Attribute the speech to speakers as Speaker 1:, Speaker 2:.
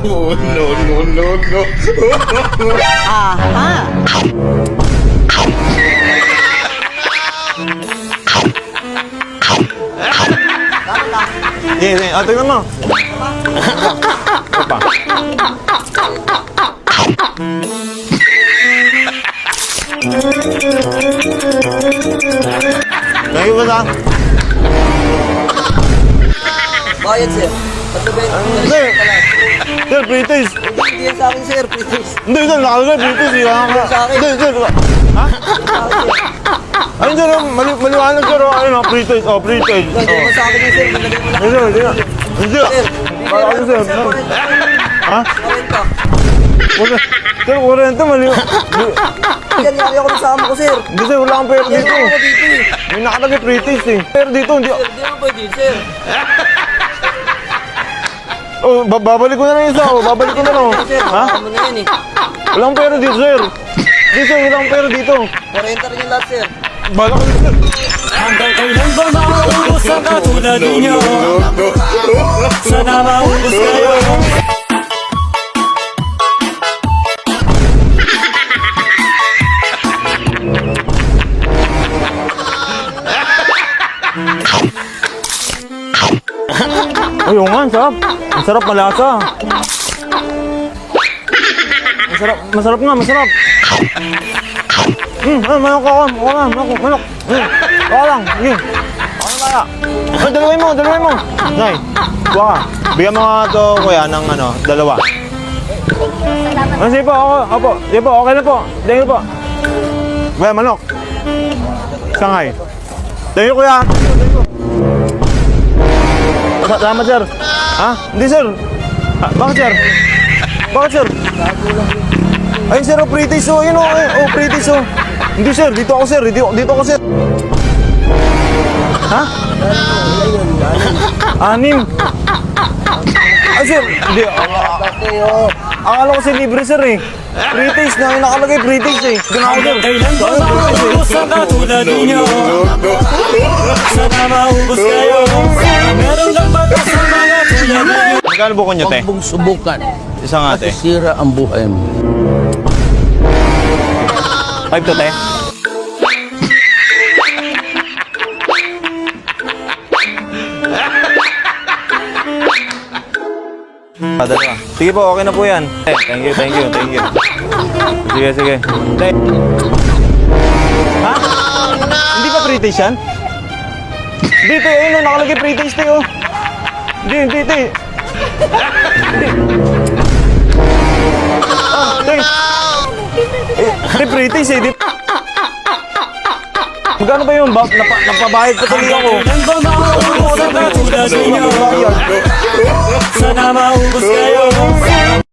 Speaker 1: Oh, no, no, no, no.
Speaker 2: Aha!
Speaker 3: Sige, sige. Ah, tingnan mo. Ito pa. Thank you, bata.
Speaker 4: Bayad, sir. Pagkabenta.
Speaker 3: Sir, sir, British.
Speaker 4: Hindi yan sa akin, sir. Please.
Speaker 3: Hindi, sir, nakalagay British.
Speaker 4: Sa akin.
Speaker 3: Hindi, sir. Ha? Ayun, sir, maliwanag, sir. Ayun, British. Oh, British.
Speaker 4: Hindi naman sa akin yun, sir. Nilagay mo lang.
Speaker 3: Hindi, hindi. Hindi.
Speaker 4: Sir,
Speaker 3: Ano, sir? Ha?
Speaker 4: 40.
Speaker 3: Wala. Sir, 40, mali.
Speaker 4: Yan, yari ako ng sama ko, sir.
Speaker 3: Hindi, sir, wala kang pera
Speaker 4: Yan
Speaker 3: dito.
Speaker 4: ako dito, eh.
Speaker 3: May nakalagay British, eh. Pero dito, hindi.
Speaker 4: Sir, di naman pwede, sir.
Speaker 3: Oh, babalik ko na lang isa, oh. Babalik ko na lang.
Speaker 4: Sir,
Speaker 3: Ha?
Speaker 4: baka mo na yan, eh.
Speaker 3: Walang pera dito, sir. Hindi, sir, walang pera dito.
Speaker 4: 40 rin yung lahat, sir.
Speaker 3: Bala ko dito, sir.
Speaker 5: Hanggang kailan ba mauubos ang katulad ninyo? Sana maubos kayo.
Speaker 3: Ayun nga, ang sarap. Ang sarap, malasa. Masarap, masarap nga, masarap. Manok ako, manok. Baka lang, sige. Ano kaya? Ay, dalawin mo. Nay, buha ka. Bigyan mo nga ito, kuya, ng ano, dalawa. Ah, sige po, opo. Sige po, okay na po. Thank you po. Kuya, manok. Sangay. Thank you, kuya. Salamat, sir. Ha? Hindi, sir. Bakit, sir? Sir? Ay, sir, British, oh. Yun, oh, British, oh. Hindi, sir. Dito ako, sir. Dito ako, sir. Ha? 6. Ay, sir. Hindi. Akala ko si libre, sir, eh. British na. Nakalagay British, eh. Ginawa, sir.
Speaker 5: Hanggang kailan ba mauubos ang katulad ninyo? Sana maubos kayo. Meron lang ba sa mga tulad ninyo?
Speaker 3: Magkano buko nyo, te?
Speaker 6: Huwag mong subukan.
Speaker 3: Isang ate.
Speaker 6: Sira ang buhay mo.
Speaker 3: 5 to, te. Dalawa. Sige po, okay na po yan. Thank you. Sige. Ha? Hindi pa British yan? Dito, ayun, nakalagay British, te, oh. Hindi, te. Te. Hindi British, eh. Magkano ba yun? Napabayad pa tuloy ako.
Speaker 5: Kailan ba mauubos ang katulad ninyo? Sana maubos kayo.